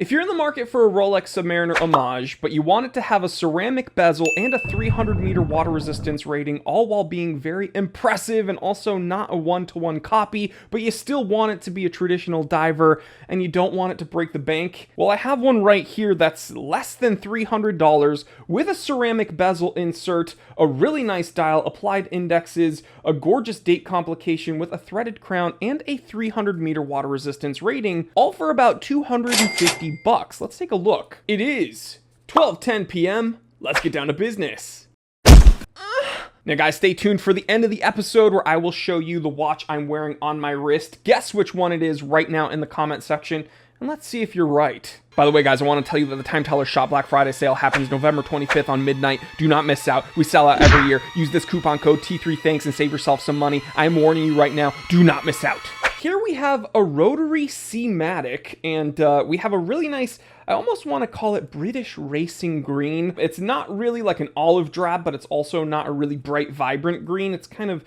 If you're in the market for a Rolex Submariner Homage, but you want it to have a ceramic bezel and a 300-meter water resistance rating, all while being very impressive and also not a one-to-one copy, but you still want it to be a traditional diver and you don't want it to break the bank, well, I have one right here that's less than $300 with a ceramic bezel insert, a really nice dial, applied indexes, a gorgeous date complication with a threaded crown, and a 300-meter water resistance rating, all for about $250. Let's take a look. It is 12:10 p.m. Let's get down to business. Now guys, stay tuned for the end of the episode where I will show you the watch I'm wearing on my wrist. Guess which one it is right now in the comment section, and let's see if you're right. By the way, guys, I want to tell you that the Time Teller Shop Black Friday sale happens November 25th on midnight. Do not miss out. We sell out every year. Use this coupon code T3Thanks and save yourself some money. I'm warning you right now. Do not miss out. Here we have a Rotary Seamatic, and we have a really nice, I almost want to call it British racing green. It's not really like an olive drab, but it's also not a really bright, vibrant green. It's kind of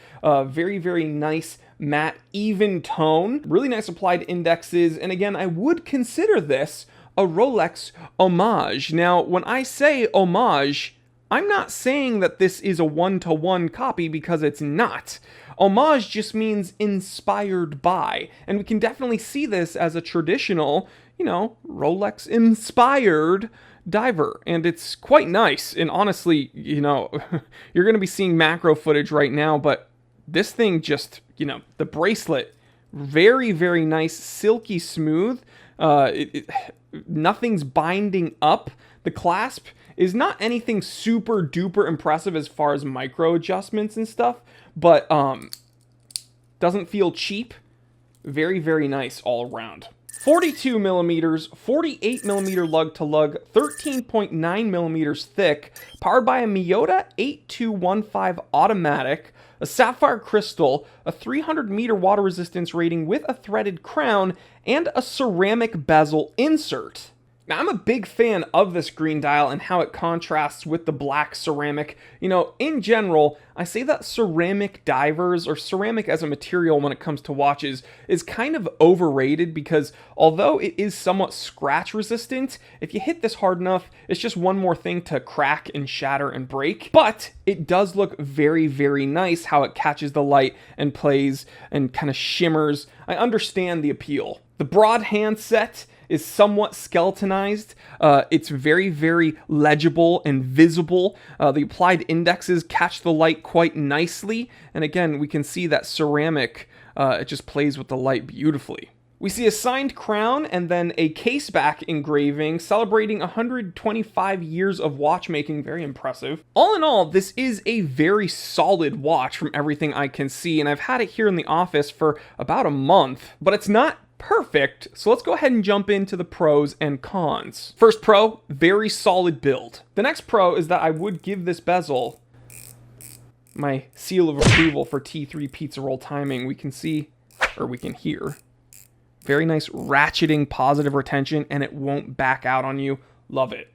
very, very nice, matte, even tone. Really nice applied indexes, and again, I would consider this a Rolex Homage. Now, when I say Homage, I'm not saying that this is a one-to-one copy because it's not. Homage just means inspired by, and we can definitely see this as a traditional, Rolex inspired diver, and it's quite nice. And honestly, you're going to be seeing macro footage right now, but this thing just, the bracelet, very, very nice, silky smooth. Nothing's binding up. The clasp is not anything super duper impressive as far as micro adjustments and stuff, but doesn't feel cheap. Very, very nice all around. 42 millimeters, 48 millimeter lug to lug, 13.9 millimeters thick, powered by a Miyota 8215 automatic, a sapphire crystal, a 300-meter water resistance rating with a threaded crown, and a ceramic bezel insert. Now, I'm a big fan of this green dial and how it contrasts with the black ceramic. In general, I say that ceramic divers, or ceramic as a material when it comes to watches, is kind of overrated because although it is somewhat scratch resistant, if you hit this hard enough, it's just one more thing to crack and shatter and break. But it does look very, very nice how it catches the light and plays and kind of shimmers. I understand the appeal. The broad handset is somewhat skeletonized. It's very, very legible and visible. The applied indexes catch the light quite nicely. And again, we can see that ceramic, it just plays with the light beautifully. We see a signed crown and then a caseback engraving celebrating 125 years of watchmaking. Very impressive. All in all, this is a very solid watch from everything I can see, and I've had it here in the office for about a month, but it's not perfect, so let's go ahead and jump into the pros and cons. First pro, very solid build. The next pro is that I would give this bezel my seal of approval for T3 pizza roll timing. We can see, or we can hear, very nice ratcheting positive retention, and it won't back out on you. Love it.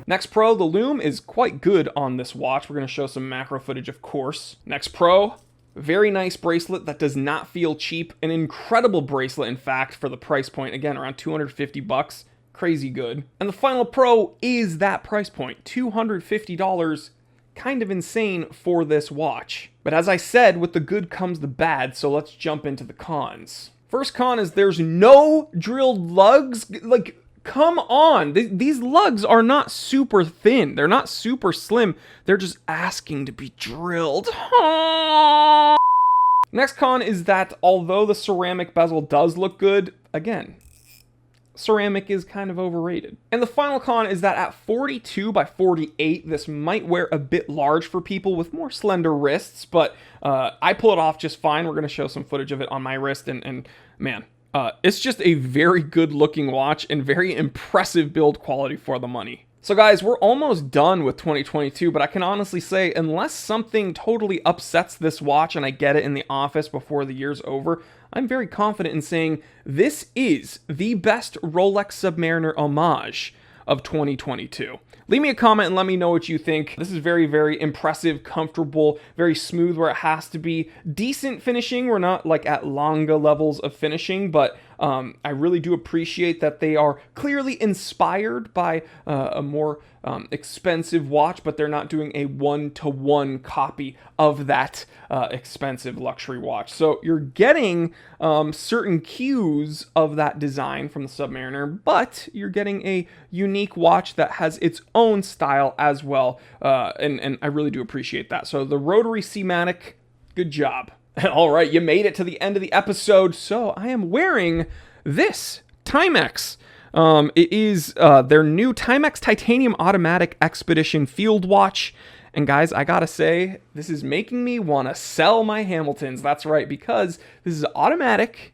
Next pro, the lume is quite good on this watch. We're going to show some macro footage, of course. Next pro, very nice bracelet that does not feel cheap. An incredible bracelet, in fact, for the price point. Again, around $250. Crazy good. And the final pro is that price point, $250. Kind of insane for this watch. But as I said, with the good comes the bad, so let's jump into the cons. First con is there's no drilled lugs. Like, come on, these lugs are not super thin. They're not super slim. They're just asking to be drilled. Next con is that although the ceramic bezel does look good, again, ceramic is kind of overrated. And the final con is that at 42 by 48, this might wear a bit large for people with more slender wrists, but I pull it off just fine. We're going to show some footage of it on my wrist, and man, it's just a very good looking watch and very impressive build quality for the money. So guys, we're almost done with 2022, but I can honestly say, unless something totally upsets this watch and I get it in the office before the year's over, I'm very confident in saying this is the best Rolex Submariner Homage of 2022. Leave me a comment and let me know what you think. This is very, very impressive, comfortable, very smooth where it has to be. Decent finishing. We're not like at Longa levels of finishing, but I really do appreciate that they are clearly inspired by a more expensive watch, but they're not doing a one-to-one copy of that expensive luxury watch. So you're getting certain cues of that design from the Submariner, but you're getting a unique watch that has its own style as well, and I really do appreciate that. So the Rotary Seamatic, good job. All right, you made it to the end of the episode, so I am wearing this Timex. It is their new Timex Titanium Automatic Expedition Field Watch. And guys, I gotta say, this is making me want to sell my Hamiltons. That's right, because this is automatic,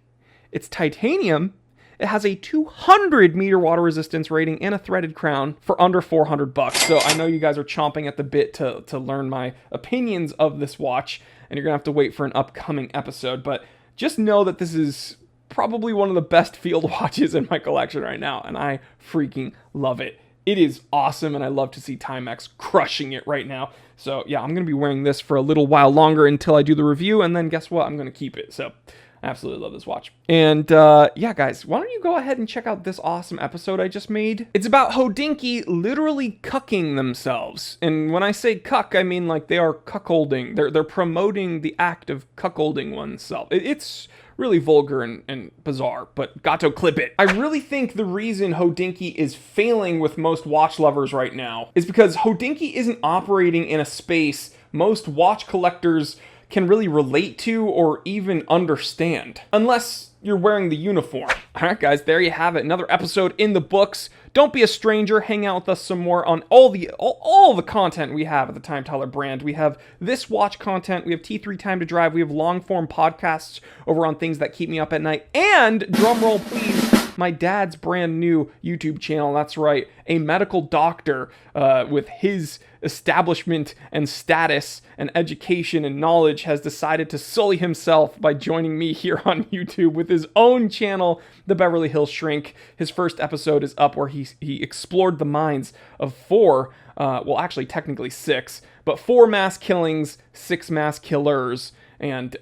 it's titanium, it has a 200 meter water resistance rating and a threaded crown for under $400. So I know you guys are chomping at the bit to learn my opinions of this watch, and you're gonna have to wait for an upcoming episode. But just know that this is probably one of the best field watches in my collection right now, and I freaking love it. It is awesome, and I love to see Timex crushing it right now. So yeah, I'm going to be wearing this for a little while longer until I do the review, and then guess what? I'm going to keep it. So I absolutely love this watch. And yeah, guys, why don't you go ahead and check out this awesome episode I just made? It's about Hodinkee literally cucking themselves. And when I say cuck, I mean like they are cuckolding. They're promoting the act of cuckolding oneself. It's really vulgar and bizarre, but gato clip it. I really think the reason Hodinkee is failing with most watch lovers right now is because Hodinkee isn't operating in a space most watch collectors can really relate to or even understand, unless you're wearing the uniform. All right, guys, there you have it. Another episode in the books. Don't be a stranger. Hang out with us some more on all the content we have at the Time Teller brand. We have this watch content. We have T3 Time to Drive. We have long-form podcasts over on Things That Keep Me Up at Night. And, drumroll please, my dad's brand new YouTube channel. That's right, a medical doctor with his establishment and status and education and knowledge has decided to sully himself by joining me here on YouTube with his own channel, The Beverly Hills Shrink. His first episode is up where he explored the minds of well, actually technically 6, but 4 mass killings, 6 mass killers. And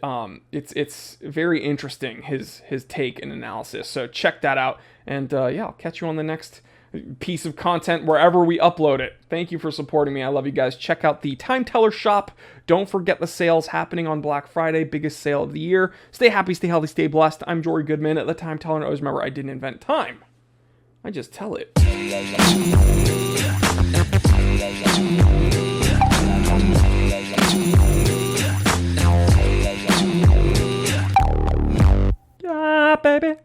it's very interesting, his take and analysis. So check that out. And yeah, I'll catch you on the next piece of content wherever we upload it. Thank you for supporting me. I love you guys. Check out the Time Teller shop. Don't forget the sales happening on Black Friday, biggest sale of the year. Stay happy, stay healthy, stay blessed. I'm Jory Goodman at the Time Teller, and always remember, I didn't invent time. I just tell it. Yeah, baby.